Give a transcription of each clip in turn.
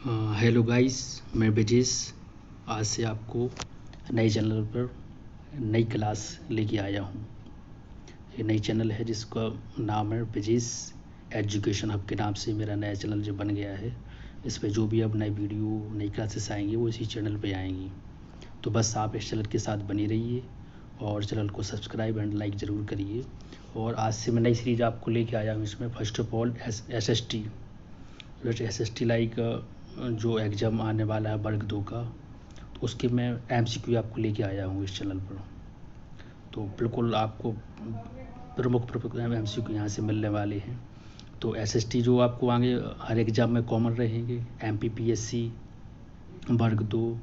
Hello guys, मैं ब्रिजेश आज से आपको नए चैनल पर नई क्लास लेके आया हूँ। ये नई चैनल है जिसका नाम है ब्रिजेश एजुकेशन हब के नाम से मेरा नया चैनल जो बन गया है। इस पर जो भी अब नई वीडियो नई क्लासेस आएंगी वो इसी चैनल पे आएंगी। तो बस आप इस चैनल के साथ बने रहिए और चैनल को सब्सक्राइब एंड लाइक ज़रूर करिए। और आज से मैं नई सीरीज आपको लेके आया हूँ। इसमें first of all S S T like जो एग्ज़ाम आने वाला है वर्ग 2 का, तो उसके मैं MCQ आपको लेके आया हूँ इस चैनल पर। तो बिल्कुल आपको प्रमुख MCQ यहाँ से मिलने वाले हैं। तो SST जो आपको आगे हर एग्ज़ाम में कॉमन रहेंगे, MPPSC वर्ग 2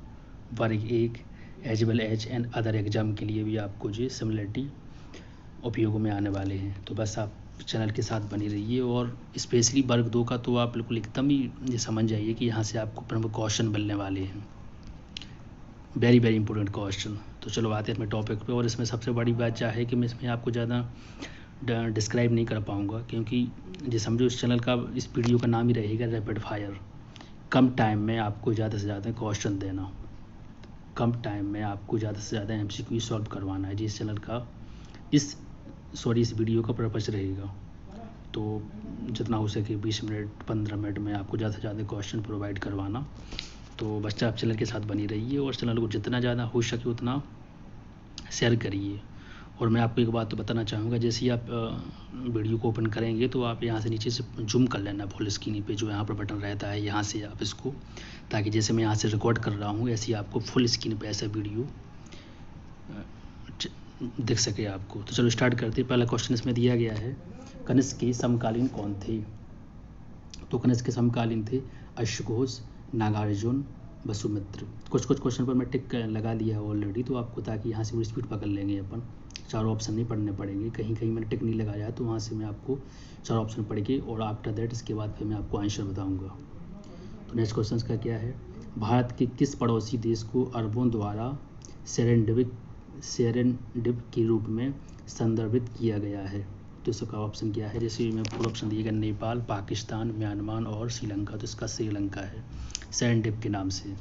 वर्ग 1 as well as and other exam के लिए भी आपको जो सिमिलरिटी उपयोग में आने वाले हैं। तो बस आप चैनल के साथ बनी रहिए और स्पेशली वर्ग 2 का तो आप बिल्कुल एकदम ही ये समझ जाइए कि यहाँ से आपको प्रमुख क्वेश्चन मिलने वाले हैं, वेरी वेरी इंपॉर्टेंट क्वेश्चन। तो चलो आते हैं अपने टॉपिक पे। और इसमें सबसे बड़ी बात क्या है कि मैं इसमें आपको ज़्यादा डिस्क्राइब नहीं कर पाऊँगा, क्योंकि ये समझो इस चैनल का इस वीडियो का नाम ही रहेगा रैपिड फायर। कम टाइम में आपको ज़्यादा से ज़्यादा क्वेश्चन देना, कम टाइम में आपको ज़्यादा से ज़्यादा MCQ सॉल्व करवाना है। जिस चैनल का इस वीडियो का पर्पज़ रहेगा। तो जितना हो सके 20 मिनट 15 मिनट में आपको ज़्यादा से ज़्यादा क्वेश्चन प्रोवाइड करवाना। तो बच्चा आप चैनल के साथ बनी रहिए और चैनल को जितना ज़्यादा हो सके उतना शेयर करिए। और मैं आपको एक बात तो बताना चाहूँगा, जैसे ही आप वीडियो को ओपन करेंगे तो आप यहाँ से नीचे से जूम कर लेना फुल स्क्रीन पे, जो यहाँ पर बटन रहता है यहाँ से आप इसको, ताकि जैसे मैं यहाँ से रिकॉर्ड कर रहा हूँ ऐसे ही आपको फुल स्क्रीन पे ऐसा वीडियो दिख सके आपको। तो चलो स्टार्ट करते हैं। पहला क्वेश्चन इसमें दिया गया है, कनिष्क के समकालीन कौन थे? तो कनिष्क के समकालीन थे अश्वघोष, नागार्जुन, वसुमित्र। कुछ क्वेश्चन पर मैं टिक लगा दिया है ऑलरेडी, तो आपको ताकि यहाँ से वो स्पीड पकड़ लेंगे अपन, चारों ऑप्शन नहीं पढ़ने पड़ेंगे। कहीं कहीं मैंने टिक नहीं लगाया तो वहाँ से मैं आपको चार ऑप्शन पढ़ के और आफ्टर दैट इसके बाद फिर मैं आपको आंसर बताऊँगा। तो नेक्स्ट क्वेश्चन का क्या है, भारत के किस पड़ोसी देश को अरबों द्वारा सेरेंडिप के रूप में संदर्भित किया गया है? तो इसका ऑप्शन क्या है? जैसे मैं पूरा ऑप्शन दिएगा, नेपाल, पाकिस्तान, म्यांमार और श्रीलंका। तो इसका श्रीलंका है सेरेंडिप के नाम से।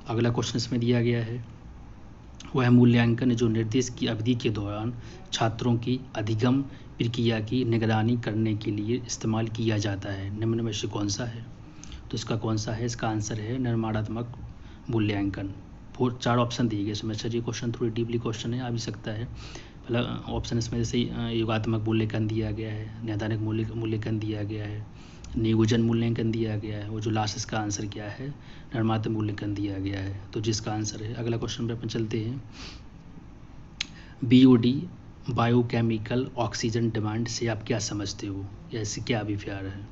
अगला क्वेश्चन इसमें दिया गया है, वह मूल्यांकन जो निर्देश की अवधि के दौरान छात्रों की अधिगम प्रक्रिया की निगरानी करने के लिए इस्तेमाल किया जाता है, निम्न में से कौन सा है? तो इसका कौन सा है? इसका आंसर है निर्माणात्मक मूल्यांकन। चार ऑप्शन दिए गए इसमें। अच्छा, ये क्वेश्चन थोड़ी डीपली क्वेश्चन है, आ भी सकता है। पहला ऑप्शन इसमें जैसे योगात्मक मूल्यांकन दिया गया है, नैदानिक मूल्यांकन दिया गया है, नियोजन मूल्यांकन दिया गया है, और जो लास्ट इसका आंसर क्या है, निर्माणात्मक मूल्यांकन दिया गया है। तो जिसका आंसर है, अगला क्वेश्चन पे अपन चलते हैं। BOD बायोकेमिकल ऑक्सीजन डिमांड से आप क्या समझते हो, या इससे क्या अभिप्राय है?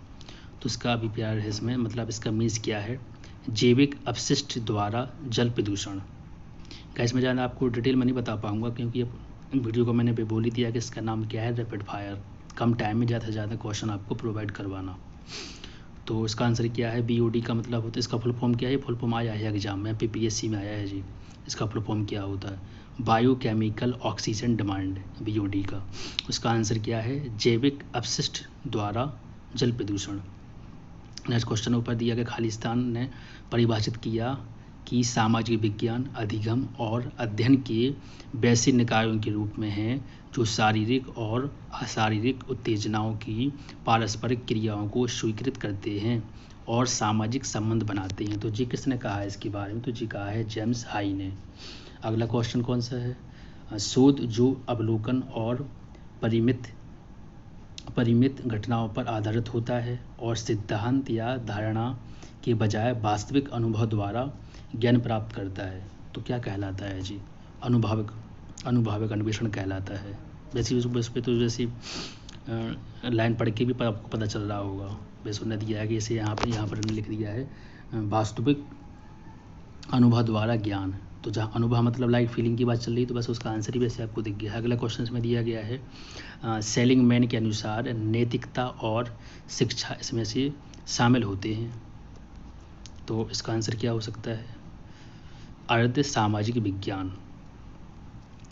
तो इसका अभिप्राय है इसमें, मतलब इसका मीन्स क्या है, जैविक अपशिष्ट द्वारा जल प्रदूषण। गाइस मैं ज़्यादा आपको डिटेल में नहीं बता पाऊँगा, क्योंकि वीडियो को मैंने बोल ही दिया कि इसका नाम क्या है, रैपिड फायर। कम टाइम में ज़्यादा से ज़्यादा क्वेश्चन आपको प्रोवाइड करवाना। तो इसका आंसर क्या है, BOD का मतलब होता है, इसका फुल फॉर्म क्या है? फुल फॉर्म आया है एग्जाम में, PPSC में आया है जी। इसका फुल फॉर्म क्या होता है? बायोकेमिकल ऑक्सीजन डिमांड, BOD का। उसका आंसर क्या है? जैविक अपशिष्ट द्वारा जल प्रदूषण। नेक्स्ट क्वेश्चन ऊपर दिया गया, खालिस्तान ने परिभाषित किया कि सामाजिक विज्ञान अधिगम और अध्ययन के वैसे निकायों के रूप में हैं जो शारीरिक और अशारीरिक उत्तेजनाओं की पारस्परिक क्रियाओं को स्वीकृत करते हैं और सामाजिक संबंध बनाते हैं। तो जी किसने कहा है इसके बारे में? तो जी कहा है जेम्स हाई ने। अगला क्वेश्चन कौन सा है, शोध जो अवलोकन और परिमित घटनाओं पर आधारित होता है और सिद्धांत या धारणा के बजाय वास्तविक अनुभव द्वारा ज्ञान प्राप्त करता है, तो क्या कहलाता है जी? अनुभाविक अन्वेषण कहलाता है। वैसे उस पर तो जैसे लाइन पढ़ के भी आपको पता चल रहा होगा। वैसे उन्होंने दिया है कि इसे यहाँ पर लिख दिया है वास्तविक अनुभव द्वारा ज्ञान। तो जहाँ अनुभव मतलब लाइक फीलिंग की बात चल रही है, तो बस उसका आंसर ही वैसे आपको दिख गया है। अगला क्वेश्चन इसमें दिया गया है, सेलिंगमैन के अनुसार नैतिकता और शिक्षा इसमें से शामिल होते हैं। तो इसका आंसर क्या हो सकता है? अर्ध सामाजिक विज्ञान।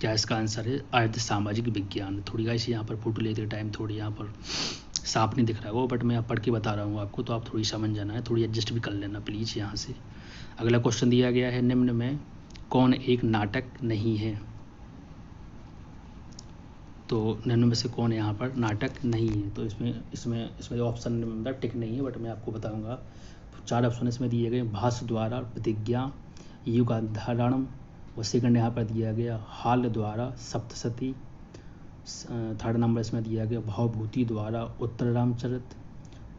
क्या इसका आंसर है? अर्ध सामाजिक विज्ञान। थोड़ी गाइस यहाँ पर फोटो लेते टाइम थोड़ी यहाँ पर साफ नहीं दिख रहा हो, बट मैं आप पढ़ के बता रहा हूँ आपको, तो आप थोड़ी समझ जाना है, थोड़ी एडजस्ट भी कर लेना प्लीज़ यहाँ से। अगला क्वेश्चन दिया गया है, निम्न में कौन एक नाटक नहीं है? तो निम्न में से कौन यहाँ पर नाटक नहीं है? तो इसमें ऑप्शन में टिक नहीं है, बट मैं आपको बताऊंगा। 4 ऑप्शन इसमें दिए गए, भाष्य द्वारा, प्रतिज्ञा, युगाधारणम, और सेकंड यहाँ पर दिया गया हाल द्वारा, सप्तशती, थर्ड नंबर इसमें दिया गया भावभूति द्वारा, उत्तर रामचरित,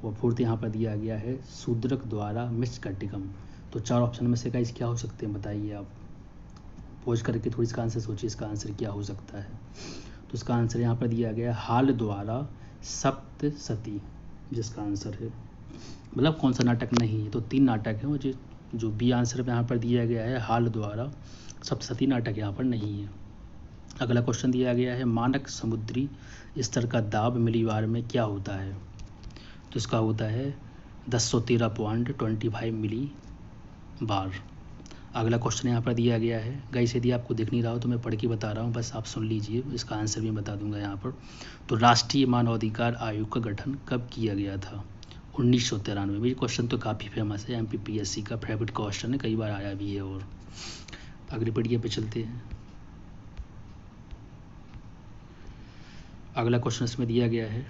और फोर्थ यहाँ पर दिया गया है शूद्रक द्वारा मृच्छकटिकम। तो 4 ऑप्शन में से गाइस क्या हो सकते हैं बताइए आप, पॉज करके थोड़ी इसका आंसर सोचिए, इसका आंसर क्या हो सकता है। तो इसका आंसर यहाँ पर दिया गया हाल द्वारा सप्तशती, जिसका आंसर है, मतलब कौन सा नाटक नहीं है। तो 3 नाटक हैं, जो बी आंसर यहाँ पर दिया गया है हाल द्वारा सप्तशती नाटक यहाँ पर नहीं है। अगला क्वेश्चन दिया गया है, मानक समुद्री स्तर का दाब मिलीबार में क्या होता है? तो इसका होता है 1013.25 मिली बार। अगला क्वेश्चन यहाँ पर दिया गया है, गाइस यदि आपको दिख नहीं रहा हो तो मैं पढ़ के बता रहा हूँ, बस आप सुन लीजिए, इसका आंसर भी बता दूंगा यहाँ पर। तो राष्ट्रीय मानवाधिकार आयोग का गठन कब किया गया था? 1993 में। ये क्वेश्चन तो काफ़ी फेमस है, MPPSC का फेवरेट क्वेश्चन है, कई बार आया भी है। और अगली पढ़िए पे चलते हैं। अगला क्वेश्चन इसमें दिया गया है,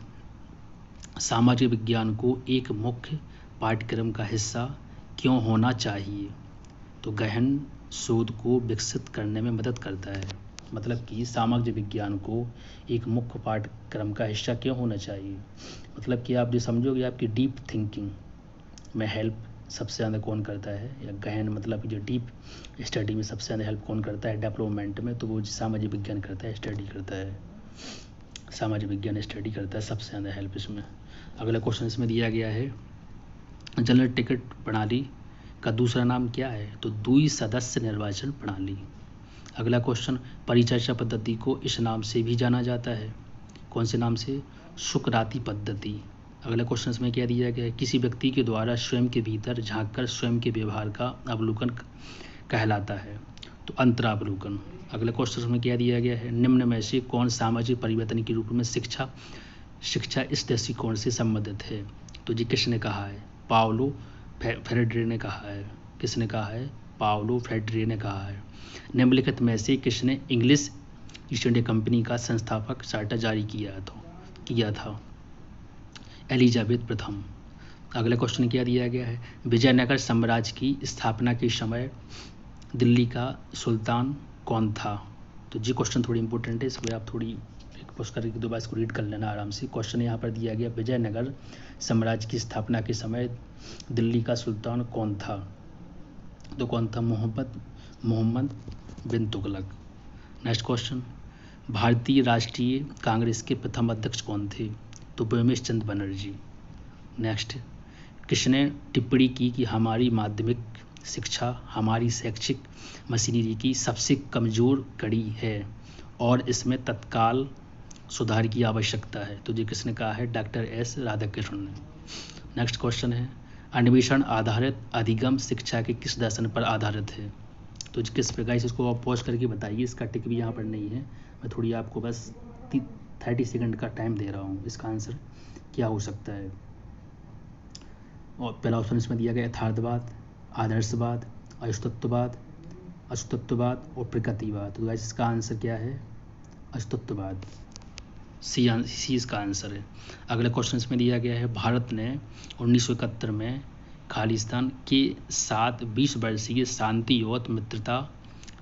सामाजिक विज्ञान को एक मुख्य पाठ्यक्रम का हिस्सा क्यों होना चाहिए? तो गहन शोध को विकसित करने में मदद करता है। मतलब कि सामाजिक विज्ञान को एक मुख्य पाठ्यक्रम का हिस्सा क्यों होना चाहिए? मतलब कि आप जो समझोगे, आपकी डीप थिंकिंग में हेल्प सबसे ज़्यादा कौन करता है, या गहन मतलब जो डीप स्टडी में सबसे ज़्यादा हेल्प कौन करता है डेवलपमेंट में? तो वो सामाजिक विज्ञान करता है, स्टडी करता है, सामाजिक विज्ञान स्टडी करता है सबसे ज़्यादा हेल्प इसमें। अगला क्वेश्चन इसमें दिया गया है, जनरल टिकट प्रणाली का दूसरा नाम क्या है? तो द्विसदस्य निर्वाचन प्रणाली। अगला क्वेश्चन, परिचर्चा पद्धति को इस नाम से भी जाना जाता है, कौन से नाम से? सुकराती पद्धति। अगला क्वेश्चन इसमें क्या दिया गया है, किसी व्यक्ति के द्वारा स्वयं के भीतर झांककर स्वयं के व्यवहार का अवलोकन कहलाता है? तो अंतरावलोकन। अगला क्वेश्चन में क्या दिया गया है, निम्न में से कौन सामाजिक परिवर्तन के रूप में शिक्षा इस दृष्टिकोण से संबंधित है? तो जी किसने कहा है? पाओलो फ्रेडरे ने कहा है। किसने कहा है? पाओलो फ्रेडरे ने कहा है। निम्नलिखित में से किसने इंग्लिश ईस्ट इंडिया कंपनी का संस्थापक चार्टर जारी किया था? एलिजाबेथ प्रथम। अगला क्वेश्चन क्या दिया गया है, विजयनगर साम्राज्य की स्थापना के समय दिल्ली का सुल्तान कौन था? तो जी क्वेश्चन थोड़ी इंपॉर्टेंट है, इसको आप थोड़ी पोस्ट करके दोबारा इसको रीड कर लेना आराम से। क्वेश्चन यहाँ पर दिया गया, विजयनगर साम्राज्य की स्थापना के समय दिल्ली का सुल्तान कौन था? तो कौन था? मोहम्मद बिन तुगलक। नेक्स्ट क्वेश्चन, भारतीय राष्ट्रीय कांग्रेस के प्रथम अध्यक्ष कौन थे? तो व्योमेश चंद्र बनर्जी। नेक्स्ट, किसने टिप्पणी की कि हमारी माध्यमिक शिक्षा हमारी शैक्षिक मशीनरी की सबसे कमज़ोर कड़ी है और इसमें तत्काल सुधार की आवश्यकता है? तो ये किसने कहा है? डॉक्टर एस राधाकृष्णन ने। नेक्स्ट क्वेश्चन है, अन्वेषण आधारित अधिगम शिक्षा के किस दर्शन पर आधारित है? तो किस पे? गाइस इसको आप पॉज करके बताइए, इसका टिक भी यहाँ पर नहीं है, मैं थोड़ी आपको बस 30 सेकंड का टाइम दे रहा हूँ। इसका आंसर क्या हो सकता है? और पहला ऑप्शन इसमें दिया गया यथार्थवाद, आदर्शवाद, अस्तित्ववाद और प्रकृतिवाद। तो गाइस इसका आंसर क्या है? अस्तित्ववाद। सी इसका आंसर है। अगला क्वेश्चन इसमें दिया गया है, भारत ने 1971 में खालिस्तान के साथ 20 वर्षीय शांति और मित्रता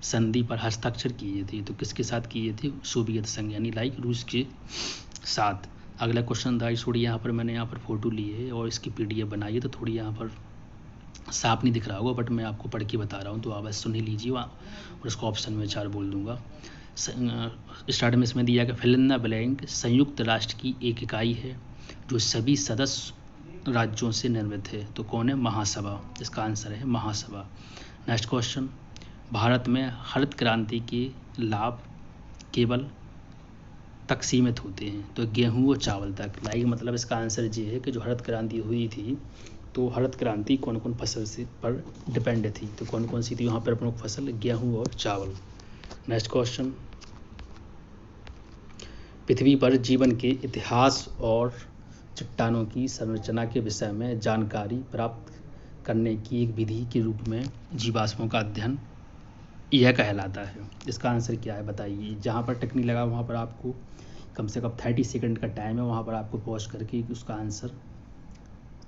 संधि पर हस्ताक्षर किए थे। तो किसके साथ किए थे? सोवियत संघ यानी लाइक रूस के साथ। अगला क्वेश्चन था, थोड़ी यहाँ पर मैंने यहाँ पर फोटो ली है और इसकी PDF बनाई है, तो थोड़ी यहाँ पर साफ नहीं दिख रहा होगा, बट मैं आपको पढ़ के बता रहा हूँ, तो आप बस सुन ही लीजिए और इसको ऑप्शन में 4 बोल दूंगा। स्टार्ट में इसमें दिया गया, फिल इन द ब्लैंक संयुक्त राष्ट्र की एक इकाई है जो सभी सदस्य राज्यों से निर्मित है। तो कौन है? महासभा। इसका आंसर है महासभा। नेक्स्ट क्वेश्चन, भारत में हरित क्रांति के लाभ केवल तक सीमित होते हैं, तो गेहूँ और चावल तक। लाइक मतलब इसका आंसर ये है कि जो हरित क्रांति हुई थी, तो हरित क्रांति कौन कौन फसल से पर डिपेंड थी? तो कौन कौन सी थी वहाँ पर प्रमुख फसल? गेहूँ और चावल। नेक्स्ट क्वेश्चन, पृथ्वी पर जीवन के इतिहास और चट्टानों की संरचना के विषय में जानकारी प्राप्त करने की एक विधि के रूप में जीवाश्मों का अध्ययन यह कहलाता है। इसका आंसर क्या है बताइए। जहाँ पर टिक नहीं लगा वहाँ पर आपको कम से कम 30 सेकंड का टाइम है, वहाँ पर आपको पॉज करके उसका आंसर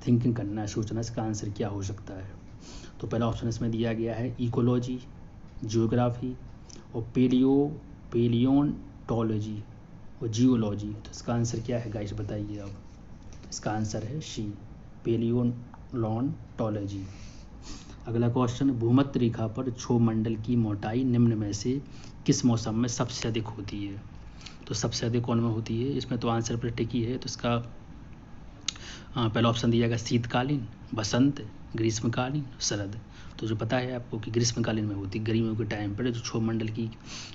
थिंकिंग करना है, सोचना इसका आंसर क्या हो सकता है। तो पहला ऑप्शन इसमें दिया गया है इकोलॉजी, जियोग्राफी और पेलियोंटोलॉजी और जियोलॉजी। तो इसका आंसर क्या है गाइस बताइए आप। इसका आंसर है सी, पेलियोंटोलॉजी। अगला क्वेश्चन, भूमध्य रेखा पर क्षोभ मंडल की मोटाई निम्न में से किस मौसम में सबसे अधिक होती है। तो सबसे अधिक कौन में होती है, इसमें तो आंसर पर टिकी है। तो इसका पहला ऑप्शन दिया गया शीतकालीन, बसंत, ग्रीष्मकालीन, शरद। तो जो पता है आपको कि ग्रीष्मकालीन में होती है, गर्मियों के टाइम पर जो क्षोभ मंडल की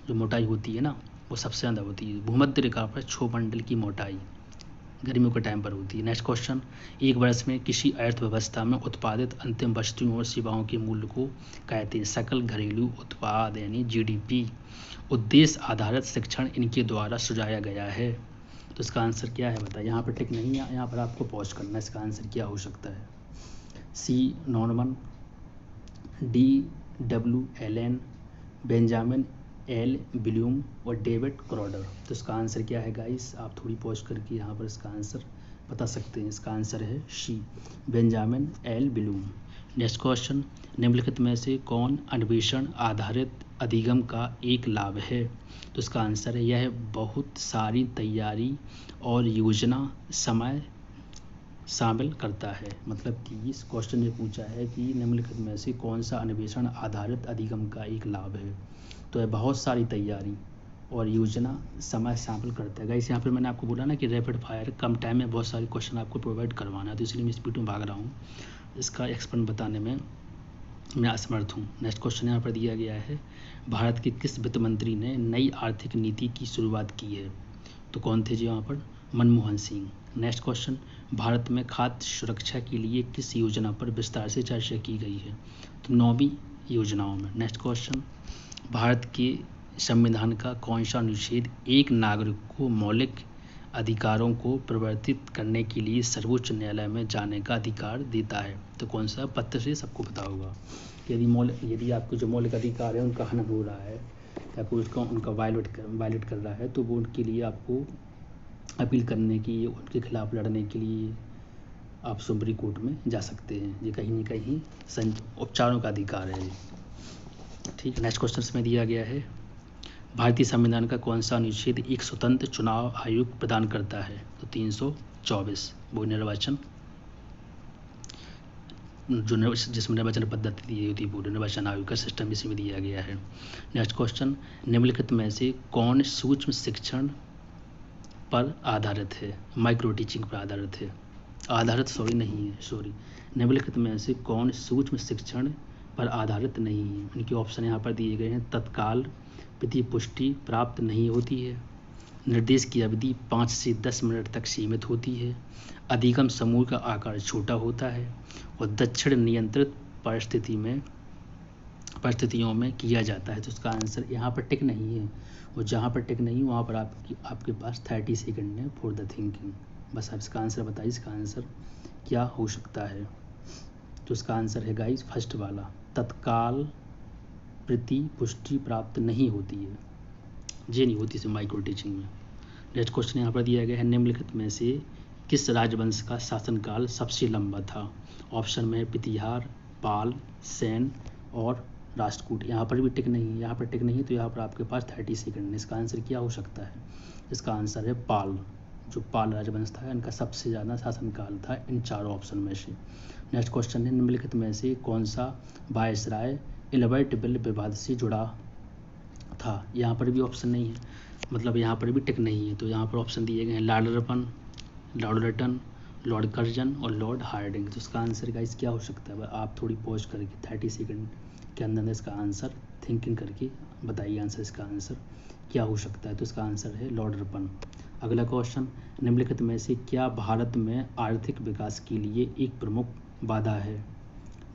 जो मोटाई होती है ना वो सबसे ज़्यादा होती है। भूमध्य रेखा पर क्षोभ मंडल की मोटाई गर्मियों के टाइम पर होती है। नेक्स्ट क्वेश्चन, एक वर्ष में किसी अर्थव्यवस्था में उत्पादित अंतिम वस्तुओं और सेवाओं के मूल्य को कहते हैं सकल घरेलू उत्पाद यानी जीडीपी। उद्देश्य आधारित शिक्षण इनके द्वारा सुझाया गया है। तो इसका आंसर क्या है बताइए। यहाँ पर टिक नहीं है, यहाँ पर आपको पॉज करना है। इसका आंसर क्या हो सकता है। C Norman, D W Allen, Benjamin L Bloom और डेविड क्रॉडर। तो इसका आंसर क्या है गाइस, आप थोड़ी पॉज करके यहाँ पर इसका आंसर बता सकते हैं। इसका आंसर है C, Benjamin L Bloom. Next question, निम्नलिखित में से कौन अन्वेषण आधारित अधिगम का एक लाभ है। तो इसका आंसर है यह बहुत सारी तैयारी और योजना समय शामिल करता है। मतलब कि इस क्वेश्चन में पूछा है कि निम्नलिखित में से कौन सा अन्वेषण आधारित अधिगम का एक लाभ है। तो यह बहुत सारी तैयारी और योजना समय शामिल करता है। गाइस यहाँ पर मैंने आपको बोला ना कि रैपिड फायर कम टाइम में बहुत सारे क्वेश्चन आपको प्रोवाइड करवाना है, तो इसलिए मैं स्पीड में भाग रहा हूँ। इसका एक्सप्लेन बताने में मैं असमर्थ हूँ। नेक्स्ट क्वेश्चन यहाँ पर दिया गया है, भारत के किस वित्त मंत्री ने नई आर्थिक नीति की शुरुआत की है। तो कौन थे जी यहाँ पर, मनमोहन सिंह। नेक्स्ट क्वेश्चन, भारत में खाद्य सुरक्षा के लिए किस योजना पर विस्तार से चर्चा की गई है। तो 9वीं योजनाओं में। नेक्स्ट क्वेश्चन, भारत के संविधान का कौन सा अनुच्छेद एक नागरिक को मौलिक अधिकारों को परिवर्तित करने के लिए सर्वोच्च न्यायालय में जाने का अधिकार देता है। तो कौन सा, पत्र से सबको पता होगा। यदि आपके जो मौलिक अधिकार है उनका हनन हो रहा है या कोई उसका उनका वायलेट कर रहा है तो वो उनके लिए आपको अपील करने की, उनके खिलाफ लड़ने के लिए आप सुप्रीम कोर्ट में जा सकते हैं। ये कहीं न कहीं उपचारों का अधिकार है। ठीक है। नेक्स्ट क्वेश्चन में दिया गया है, भारतीय संविधान का कौन सा अनुच्छेद एक स्वतंत्र चुनाव आयोग प्रदान करता है। तो 324, वो निर्वाचन जो जिसमें निर्वाचन पद्धति दी होती है वो निर्वाचन आयोग का सिस्टम इसी में दिया गया है। नेक्स्ट क्वेश्चन, निम्नलिखित में से कौन सूक्ष्म शिक्षण पर आधारित है, माइक्रो टीचिंग पर आधारित है। निम्नलिखित में से कौन सूक्ष्म शिक्षण पर आधारित नहीं है। इनके ऑप्शन यहाँ पर दिए गए हैं, तत्काल प्रतिपुष्टि प्राप्त नहीं होती है, निर्देश की अवधि 5 से 10 मिनट तक सीमित होती है, अधिगम समूह का आकार छोटा होता है और दक्षिण नियंत्रित परिस्थितियों में किया जाता है। तो इसका आंसर यहाँ पर टिक नहीं है, और जहाँ पर टिक नहीं वहाँ पर आपके पास 30 सेकंड है फॉर द थिंकिंग। बस आप इसका आंसर बताइए, इसका आंसर क्या हो सकता है। तो इसका आंसर है गाइस फर्स्ट वाला, तत्काल प्रतिपुष्टि प्राप्त नहीं होती है, ये नहीं होती इसे माइक्रो टीचिंग में। नेक्स्ट क्वेश्चन यहाँ पर दिया गया है, निम्नलिखित में से किस राजवंश का शासनकाल सबसे लंबा था। ऑप्शन में प्रतिहार, पाल, सेन और राष्ट्रकूट। यहाँ पर भी टिक नहीं है, यहाँ पर टिक नहीं है, तो यहाँ पर आपके पास 30 सेकंड है। इसका आंसर क्या हो सकता है। इसका आंसर है पाल। जो पाल राजवंश था इनका सबसे ज़्यादा शासनकाल था इन चारों ऑप्शन में से। नेक्स्ट क्वेश्चन है, निम्नलिखित में से कौन सा वायसराय एल्बर्ट बिल विवाद से जुड़ा था। यहाँ पर भी ऑप्शन नहीं है, मतलब यहाँ पर भी टिक नहीं है, तो यहाँ पर ऑप्शन दिए गए हैं लॉर्ड रपन, लॉर्ड रटन, लॉर्ड कर्जन और लॉर्ड हार्डिंग। तो इसका आंसर गाइस क्या हो सकता है। आप थोड़ी पॉज करके 30 सेकंड के अंदर इसका आंसर थिंकिंग करके बताइए आंसर, इसका आंसर क्या हो सकता है। तो इसका आंसर है लॉर्ड रपन। अगला क्वेश्चन, निम्नलिखित में से क्या भारत में आर्थिक विकास के लिए एक प्रमुख बाधा है।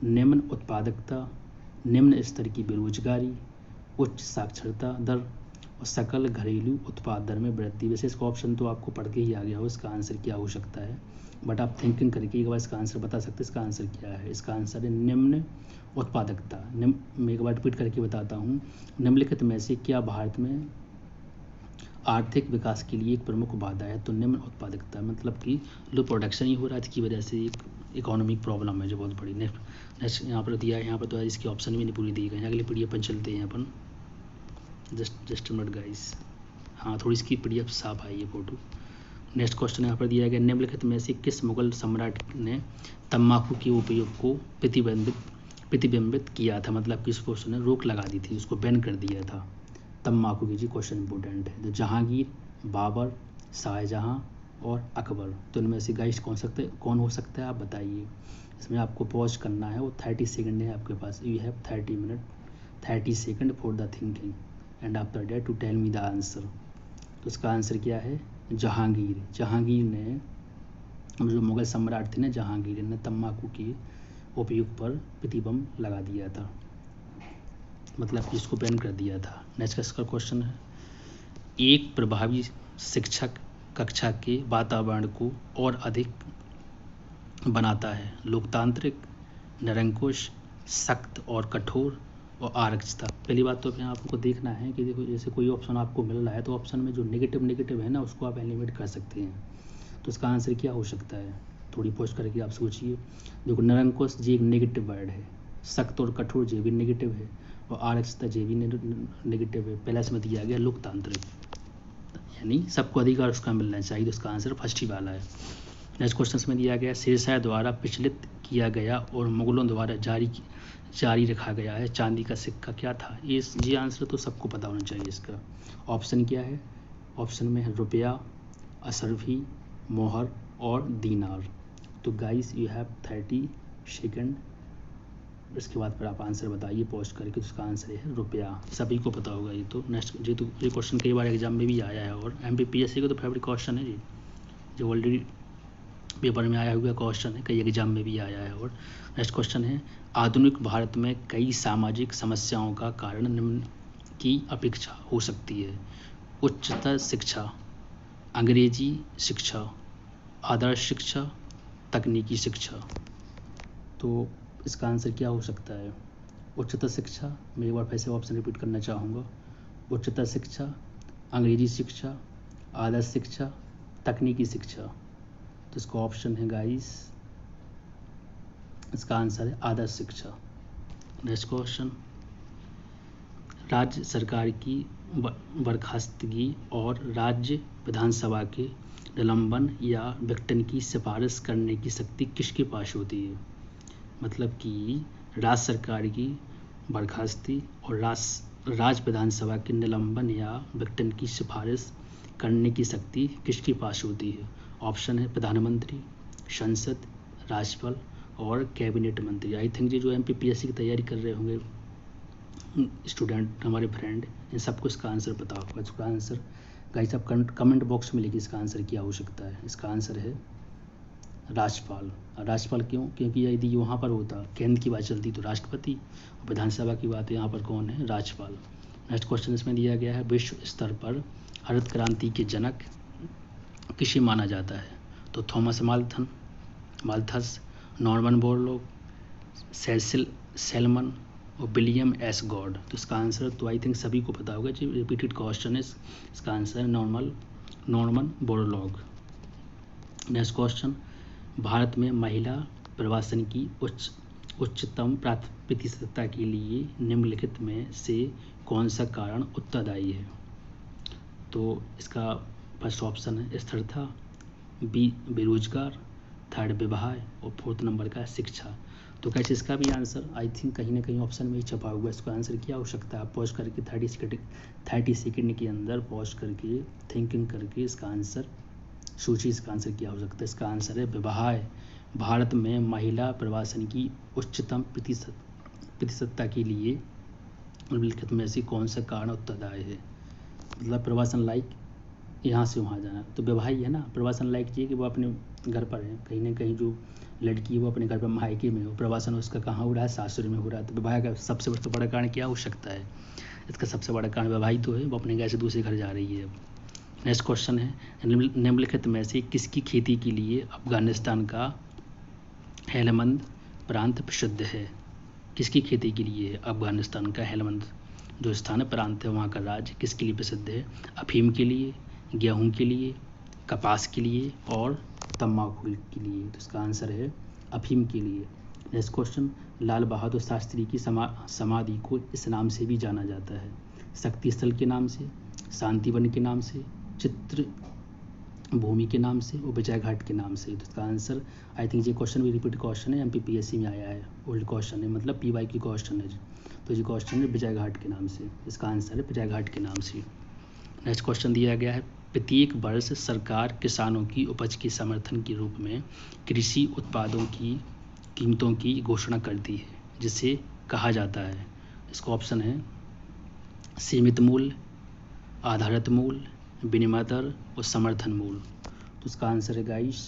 निम्न उत्पादकता, निम्न स्तर की बेरोजगारी, उच्च साक्षरता दर और सकल घरेलू उत्पाद दर में वृद्धि। वैसे इसका ऑप्शन तो आपको पढ़ के ही आ गया हो इसका आंसर क्या हो सकता है, बट आप थिंकिंग करके एक बार इसका आंसर बता सकते हैं। इसका आंसर क्या है, इसका आंसर है निम्न उत्पादकता। मैं एक बार रिपीट करके बताता हूँ, निम्नलिखित में से क्या भारत में आर्थिक विकास के लिए एक प्रमुख बाधा है, तो निम्न उत्पादकता मतलब कि लो प्रोडक्शन ही हो रहा है, इसकी वजह से एक इकोनॉमिक प्रॉब्लम है जो बहुत बड़ी। नेक्स्ट यहाँ पर दिया है, यहाँ पर तो इसकी ऑप्शन भी नहीं पूरी दी गई। अगली पीडीएफ पर चलते हैं अपन, जस्ट मिनट गाइस। हाँ, थोड़ी इसकी पीडीएफ साफ आई है फोटो। नेक्स्ट क्वेश्चन यहाँ पर दिया गया, निम्नलिखित में से किस मुगल सम्राट ने तम्बाकू के उपयोग को प्रतिबंधित किया था, मतलब किस क्वेश्चन ने रोक लगा दी थी, उसको बैन कर दिया था तम्बाकू की। जी क्वेश्चन इंपॉर्टेंट है। तो जहांगीर, बाबर, शाहजहां और अकबर, तो इनमें से गाइस कौन हो सकता है आप बताइए। इसमें आपको पॉज करना है, वो 30 सेकंड है आपके पास। You have 30 second for the thinking and after that to tell me the answer. तो इसका आंसर क्या है, जहांगीर ने, जो मुगल सम्राट थे ना, जहांगीर ने तम्बाकू के उपयोग पर प्रतिबंध लगा दिया था, मतलब कि इसको बैन कर दिया था। नेक्स्ट इसका क्वेश्चन है, एक प्रभावी शिक्षक कक्षा के वातावरण को और अधिक बनाता है, लोकतांत्रिक, निरंकुश, सख्त और कठोर और आरक्षित। पहली बात तो यहाँ आपको देखना है कि देखो, जैसे कोई ऑप्शन आपको मिल रहा है तो ऑप्शन में जो नेगेटिव है ना, उसको आप एलिमिनेट कर सकते हैं। तो इसका आंसर क्या हो सकता है, थोड़ी पोस्ट करके आप सोचिए। देखो, निरंकुश जी एक नेगेटिव वर्ड है, सख्त और कठोर जी भी नेगेटिव है, और आरक्षित जी भी नेगेटिव है। पहला इसमें दिया गया लोकतांत्रिक, यानी सबको अधिकार उसका मिलना चाहिए, तो इसका आंसर फर्स्ट ही वाला है। नेक्स्ट क्वेश्चन में दिया गया, शेरशाह द्वारा प्रचलित किया गया और मुगलों द्वारा जारी रखा गया है चांदी का सिक्का क्या था। ये आंसर तो सबको पता होना चाहिए इसका। ऑप्शन क्या है, ऑप्शन में है रुपया, अशरफी, मोहर और दीनार। तो गाइस यू हैव 30 सेकंड, इसके बाद फिर आप आंसर बताइए पॉज करके। तो उसका आंसर है रुपया, सभी को पता होगा ये तो। नेक्स्ट ये क्वेश्चन कई बार एग्जाम में भी आया है, और MPPSC का तो फेवरेट क्वेश्चन है जी, जो ऑलरेडी पेपर में आया हुआ क्वेश्चन है, कई एग्जाम में भी आया है। और नेक्स्ट क्वेश्चन है, आधुनिक भारत में कई सामाजिक समस्याओं का कारण निम्न की अपेक्षा हो सकती है, उच्चतर शिक्षा, अंग्रेजी शिक्षा, आदर्श शिक्षा, तकनीकी शिक्षा। तो इसका आंसर क्या हो सकता है, उच्चतर शिक्षा। मैं एक बार फिर से ऑप्शन रिपीट करना चाहूँगा, उच्चतर शिक्षा, अंग्रेजी शिक्षा, आदर्श शिक्षा, तकनीकी शिक्षा। तो इसका ऑप्शन है गाइस, इसका आंसर है आदर्श शिक्षा। नेक्स्ट क्वेश्चन, राज्य सरकार की बर्खास्तगी और राज्य विधानसभा के निलंबन या विघटन की सिफारिश करने की शक्ति किसके पास होती है, मतलब कि राज्य सरकार की बर्खास्ती और राज्य विधानसभा के निलंबन या विघटन की सिफारिश करने की शक्ति किसके पास होती है। ऑप्शन है प्रधानमंत्री, संसद, राज्यपाल और कैबिनेट मंत्री। आई थिंक जो MPPSC की तैयारी कर रहे होंगे स्टूडेंट, हमारे फ्रेंड, इन सबको इसका आंसर पता होगा। इसका आंसर गाइस आप कमेंट बॉक्स में लिखिए, इसका आंसर क्या हो सकता है। इसका आंसर है राज्यपाल। राज्यपाल क्यों, क्योंकि यदि वहाँ पर होता, केंद्र की बात चलती तो राष्ट्रपति, और विधानसभा की बात यहाँ पर कौन है, राज्यपाल। नेक्स्ट क्वेश्चन इसमें दिया गया है, विश्व स्तर पर हरित क्रांति के जनक किसे माना जाता है, तो Thomas Malthus, Norman Borlaug, Cecil Salmon और विलियम एस गॉड। तो इसका आंसर तो आई थिंक सभी को पता होगा जी, रिपीटेड क्वेश्चन है। इसका आंसर है Norman Borlaug. Next question, Bharat में महिला प्रवासन की उच्चतम प्रतिशतता के लिए निम्नलिखित में से कौन सा कारण उत्तरदायी है। तो इसका फर्स्ट ऑप्शन है स्थिरता, बी बेरोजगार, थर्ड विवाह और फोर्थ नंबर का शिक्षा। तो कैसे इसका भी आंसर आई थिंक कहीं ना कहीं ऑप्शन में ही छपा हुआ है। इसका आंसर क्या हो सकता है, आप पॉज करके 30 सेकंड के अंदर पॉज करके थिंकिंग करके इसका आंसर सोचिए, इसका आंसर क्या हो सकता है। इसका आंसर है विवाह। भारत में महिला प्रवासन की उच्चतम प्रतिशतता के लिए निम्नलिखित में से कौन सा कारण उत्तरदायी है, मतलब प्रवासन लाइक यहाँ से वहाँ जाना, तो विवाह ही है ना। प्रवासन लाइक ये कि वो अपने घर पर है, कहीं ना कहीं जो लड़की है वो अपने घर पर मायके में हो, प्रवासन उसका कहाँ हो रहा है, सासुर में हो रहा है। तो विवाह का सबसे बड़ा कारण क्या हो सकता है, इसका सबसे बड़ा कारण विवाहित है, वो अपने घर से दूसरे घर जा रही है। नेक्स्ट क्वेश्चन है, निम्नलिखित में से किसकी खेती के लिए अफगानिस्तान का हेलमंद प्रांत प्रसिद्ध है? किसकी खेती के लिए अफगानिस्तान का हेलमंद जो स्थान प्रांत है, वहाँ का राज्य किसके लिए प्रसिद्ध है? अफीम के लिए, गेहूं के लिए, कपास के लिए और तंबाकू के लिए। तो इसका आंसर है अफीम के लिए। नेक्स्ट क्वेश्चन, लाल बहादुर शास्त्री की समाधि को इस नाम से भी जाना जाता है? शक्ति स्थल के नाम से, शांतिवन के नाम से, चित्र भूमि के नाम से और विजय घाट के नाम से। तो इसका आंसर, आई थिंक ये क्वेश्चन भी रिपीट क्वेश्चन है, MPPSC में आया है, ओल्ड क्वेश्चन है, मतलब PY क्वेश्चन है। तो ये क्वेश्चन है विजय घाट के नाम से। इसका आंसर है विजय घाट के नाम से। नेक्स्ट क्वेश्चन दिया गया है, प्रत्येक वर्ष सरकार किसानों की उपज के समर्थन के रूप में कृषि उत्पादों की कीमतों की घोषणा करती है, जिसे कहा जाता है। इसका ऑप्शन है सीमित मूल्य, आधारित मूल्य, विनिमय दर और समर्थन मूल्य। तो इसका आंसर है गाइस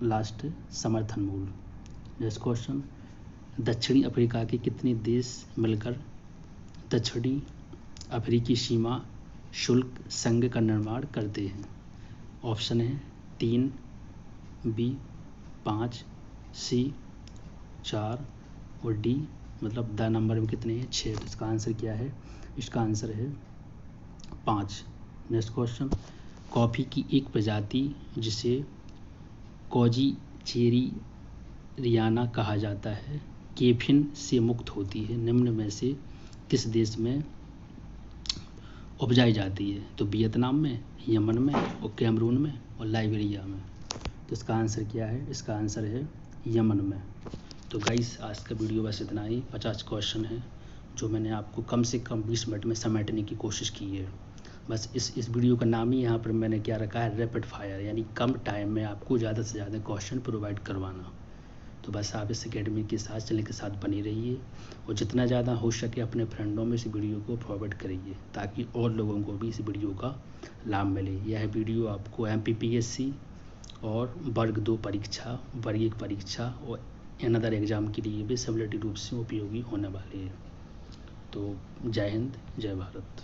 लास्ट, समर्थन मूल्य। नेक्स्ट क्वेश्चन, दक्षिणी अफ्रीका के कितने देश मिलकर दक्षिणी अफ्रीकी सीमा शुल्क संघ का निर्माण करते हैं? ऑप्शन है 3, B 5, C 4 और D मतलब द नंबर में कितने हैं? 6। तो इसका आंसर क्या है? इसका आंसर है 5। नेक्स्ट क्वेश्चन, कॉफ़ी की एक प्रजाति जिसे कोजी चेरी रियाना कहा जाता है, कैफीन से मुक्त होती है, निम्न में से किस देश में उपजाई जाती है? तो वियतनाम में, यमन में और कैमरून में और लाइबेरिया में। तो इसका आंसर क्या है? इसका आंसर है यमन में। तो गाइस आज का वीडियो बस इतना ही। 50 क्वेश्चन है जो मैंने आपको कम से कम 20 मिनट में समेटने की कोशिश की है। बस इस वीडियो का नाम ही यहाँ पर मैंने क्या रखा है, रैपिड फायर, यानी कम टाइम में आपको ज़्यादा से ज़्यादा क्वेश्चन प्रोवाइड करवाना। तो बस आप इस अकेडमी के साथ, चैनल के साथ बनी रहिए और जितना ज़्यादा हो सके अपने फ्रेंडों में इस वीडियो को फॉरवर्ड करिए, ताकि और लोगों को भी इस वीडियो का लाभ मिले। यह वीडियो आपको MPPSC और वर्ग 2 परीक्षा, वर्ग 1 परीक्षा और अनदर एग्ज़ाम के लिए भी सिमिलरिटी रूप से उपयोगी होने वाली है। तो जय हिंद, जय भारत।